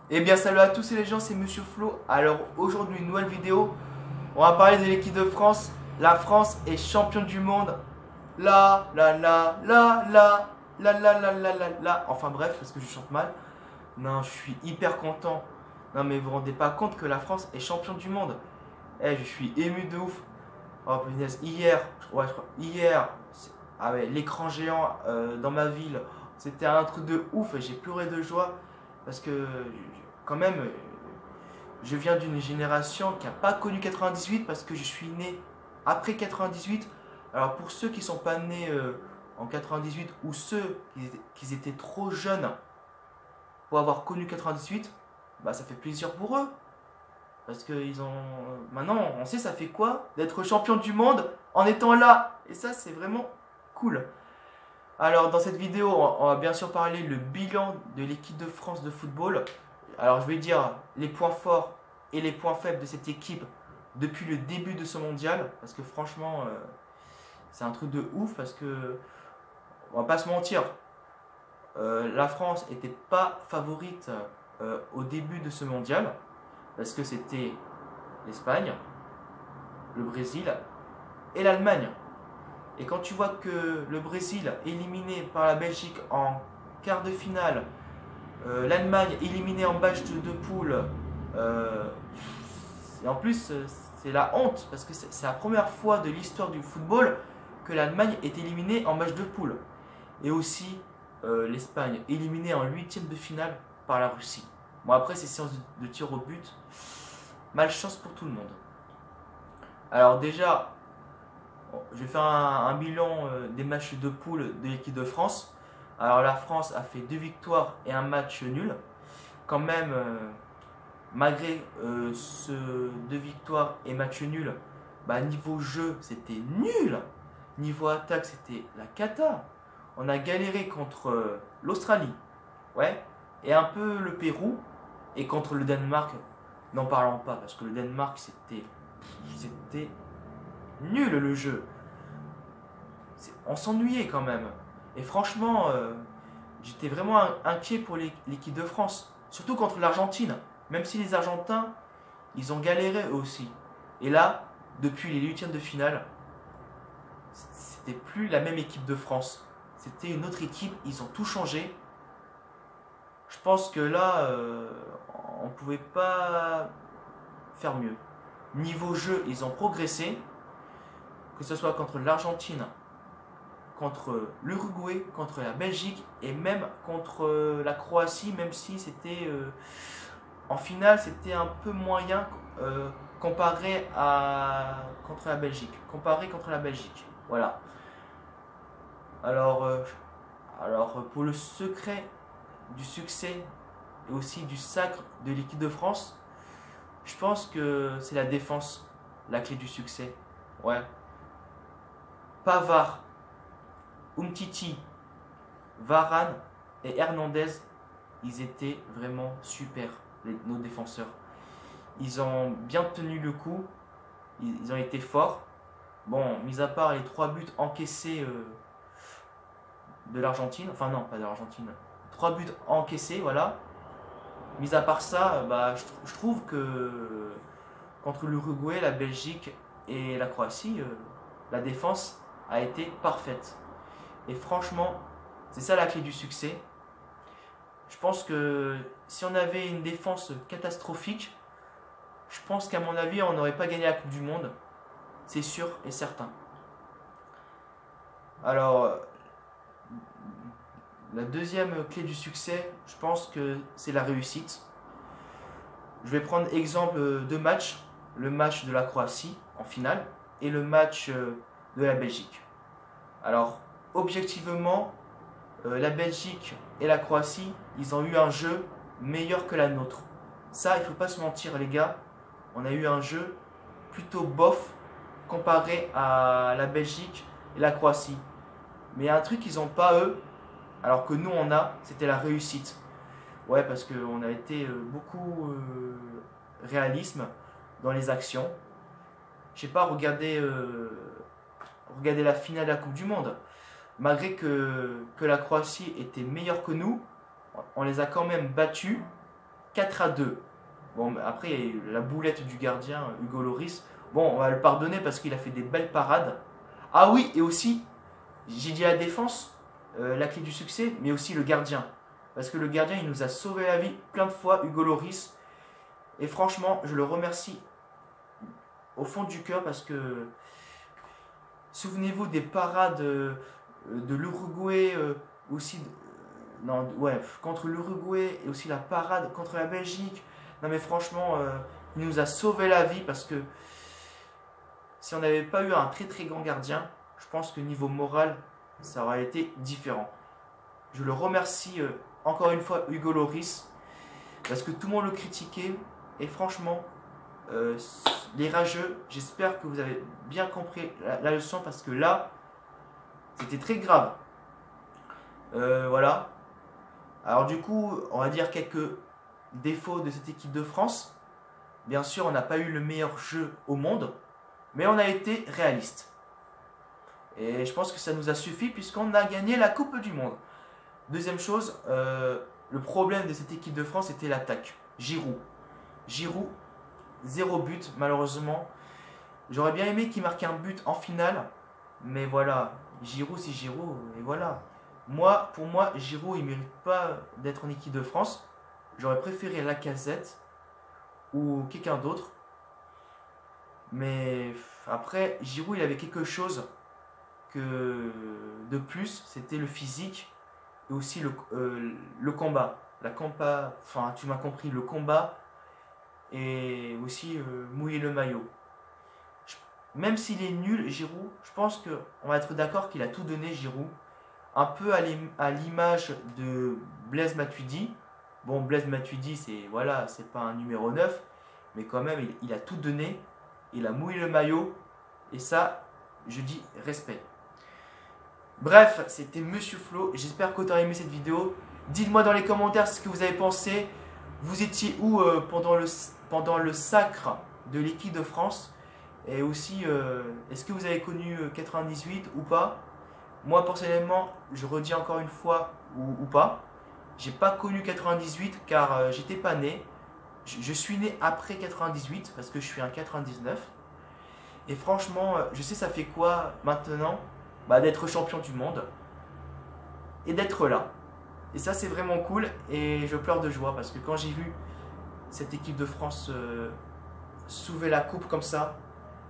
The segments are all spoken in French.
Eh bien salut à tous et les gens, c'est Monsieur Flo. Alors aujourd'hui une nouvelle vidéo. On va parler de l'équipe de France. La France est championne du monde. La. Enfin bref, parce que je chante mal. Non, je suis hyper content. Non mais vous vous rendez pas compte que la France est championne du monde. Eh, je suis ému de ouf. Oh punaise, hier, ah ouais, l'écran géant dans ma ville, c'était un truc de ouf et j'ai pleuré de joie parce que quand même, je viens d'une génération qui n'a pas connu 98 parce que je suis né après 98. Alors pour ceux qui ne sont pas nés en 98 ou ceux qui étaient trop jeunes pour avoir connu 98, bah ça fait plaisir pour eux. Parce que ils ont. Maintenant, on sait ça fait quoi d'être champion du monde en étant là. Et ça, c'est vraiment cool. Alors, dans cette vidéo, on va bien sûr parler le bilan de l'équipe de France de football. Alors, je vais dire les points forts et les points faibles de cette équipe depuis le début de ce mondial. Parce que franchement, c'est un truc de ouf. Parce que, on va pas se mentir, la France n'était pas favorite au début de ce mondial. Parce que c'était l'Espagne, le Brésil et l'Allemagne. Et quand tu vois que le Brésil est éliminé par la Belgique en quart de finale, l'Allemagne éliminée en match de poule, et en plus c'est la honte parce que c'est la première fois de l'histoire du football que l'Allemagne est éliminée en match de poule. Et aussi l'Espagne éliminée en huitième de finale par la Russie. Bon après ces séances de tir au but, malchance pour tout le monde. Alors déjà, je vais faire un bilan des matchs de poule de l'équipe de France. Alors la France a fait 2 victoires et un match nul. Quand même, malgré ce 2 victoires et match nul, bah, niveau jeu c'était nul. Niveau attaque c'était la cata. On a galéré contre l'Australie, ouais, et un peu le Pérou, et contre le Danemark, n'en parlons pas, parce que le Danemark c'était nul le jeu. On s'ennuyait quand même. Et franchement, j'étais vraiment inquiet pour l'équipe de France. Surtout contre l'Argentine. Même si les Argentins, ils ont galéré eux aussi. Et là, depuis les huitièmes de finale, c'était plus la même équipe de France. C'était une autre équipe, ils ont tout changé. Je pense que là, on ne pouvait pas faire mieux. Niveau jeu, ils ont progressé. Que ce soit contre l'Argentine, contre l'Uruguay, contre la Belgique et même contre la Croatie, même si c'était en finale c'était un peu moyen comparé à contre la Belgique. Comparé contre la Belgique. Voilà. Alors, pour le secret du succès et aussi du sacre de l'équipe de France, je pense que c'est la défense, la clé du succès. Ouais. Pavard, Umtiti, Varane et Hernandez, ils étaient vraiment super, nos défenseurs. Ils ont bien tenu le coup, ils ont été forts. Bon, mis à part les 3 buts encaissés de l'Argentine, enfin non, pas de l'Argentine, 3 buts encaissés, voilà. Mis à part ça, bah, je trouve que contre l'Uruguay, la Belgique et la Croatie, la défense a été parfaite. Et franchement, c'est ça la clé du succès. Je pense que si on avait une défense catastrophique, je pense qu'à mon avis, on n'aurait pas gagné la Coupe du Monde. C'est sûr et certain. Alors, la deuxième clé du succès, je pense que c'est la réussite. Je vais prendre exemple de matchs. Le match de la Croatie en finale et le match de la Belgique. Alors, objectivement, la Belgique et la Croatie, ils ont eu un jeu meilleur que la nôtre. Ça, il ne faut pas se mentir, les gars. On a eu un jeu plutôt bof comparé à la Belgique et la Croatie. Mais il y a un truc qu'ils n'ont pas, eux, alors que nous, on a, c'était la réussite. Ouais, parce qu'on a été beaucoup réalisme dans les actions. Je sais pas, regardez la finale de la Coupe du Monde. Malgré que la Croatie était meilleure que nous, on les a quand même battus 4-2. Bon, après, il y a eu la boulette du gardien, Hugo Lloris. Bon, on va le pardonner parce qu'il a fait des belles parades. Ah oui, et aussi, j'ai dit la défense, la clé du succès, mais aussi le gardien. Parce que le gardien, il nous a sauvé la vie plein de fois, Hugo Lloris. Et franchement, je le remercie au fond du cœur parce que souvenez-vous des parades de l'Uruguay aussi. Non, ouais, contre l'Uruguay et aussi la parade contre la Belgique. Non mais franchement, il nous a sauvé la vie parce que si on n'avait pas eu un très très grand gardien, je pense que niveau moral, ça aurait été différent. Je le remercie encore une fois Hugo Lloris parce que tout le monde le critiquait et franchement, les rageux, j'espère que vous avez bien compris la leçon parce que là, c'était très grave. Voilà. Alors du coup, on va dire quelques défauts de cette équipe de France. Bien sûr, on n'a pas eu le meilleur jeu au monde, mais on a été réaliste. Et je pense que ça nous a suffi puisqu'on a gagné la Coupe du Monde. Deuxième chose, le problème de cette équipe de France était l'attaque. Giroud. Giroud, 0 but malheureusement. J'aurais bien aimé qu'il marque un but en finale, mais voilà, Giroud c'est Giroud, et voilà. Pour moi, Giroud il ne mérite pas d'être en équipe de France. J'aurais préféré Lacazette ou quelqu'un d'autre. Mais après, Giroud il avait quelque chose de plus, c'était le physique et aussi le combat. Enfin tu m'as compris, le combat et aussi mouiller le maillot. Même s'il est nul, Giroud, je pense qu'on va être d'accord qu'il a tout donné, Giroud. Un peu à l'image de Blaise Matuidi. Bon, Blaise Matuidi, c'est pas un numéro 9, mais quand même, il a tout donné. Il a mouillé le maillot. Et ça, je dis respect. Bref, c'était Monsieur Flo. J'espère que tu as aimé cette vidéo. Dites-moi dans les commentaires ce que vous avez pensé. Vous étiez où pendant le sacre de l'équipe de France? Et aussi, est-ce que vous avez connu 98 ou pas? Moi, personnellement, je redis encore une fois ou pas. J'ai pas connu 98 car j'étais pas né. Je suis né après 98 parce que je suis un 99. Et franchement, je sais ça fait quoi maintenant d'être champion du monde et d'être là. Et ça, c'est vraiment cool et je pleure de joie parce que quand j'ai vu cette équipe de France soulever la coupe comme ça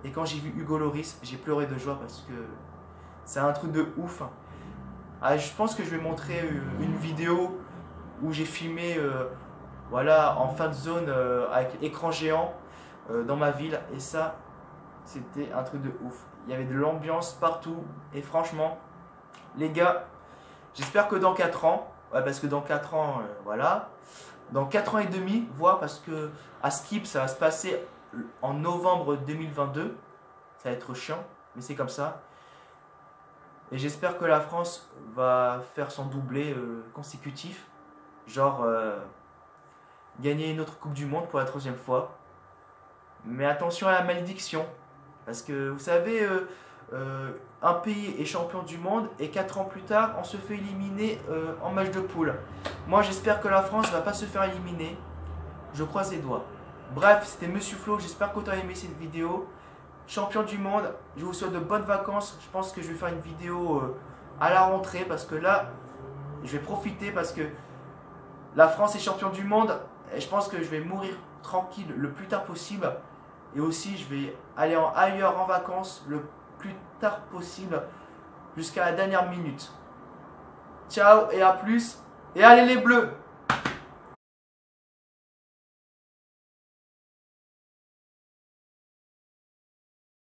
et quand j'ai vu Hugo Lloris, j'ai pleuré de joie parce que c'est un truc de ouf. Je pense que je vais montrer une vidéo où j'ai filmé voilà, en fin de zone avec écran géant dans ma ville. Et ça, c'était un truc de ouf. Il y avait de l'ambiance partout. Et franchement, les gars, j'espère que dans 4 ans, parce que dans 4 ans, voilà, dans 4 ans et demi, voire parce que à Skip, ça va se passer en novembre 2022. Ça va être chiant, mais c'est comme ça. Et j'espère que la France va faire son doublé consécutif. Genre gagner une autre Coupe du Monde pour la 3e fois. Mais attention à la malédiction. Parce que vous savez, un pays est champion du monde et 4 ans plus tard, on se fait éliminer en match de poule. Moi, j'espère que la France ne va pas se faire éliminer. Je croise les doigts. Bref, c'était Monsieur Flo. J'espère que tu as aimé cette vidéo. Champion du monde, je vous souhaite de bonnes vacances. Je pense que je vais faire une vidéo à la rentrée parce que là, je vais profiter parce que la France est champion du monde et je pense que je vais mourir tranquille le plus tard possible. Et aussi, je vais aller ailleurs en vacances le plus tard possible jusqu'à la dernière minute. Ciao et à plus. Et allez les bleus!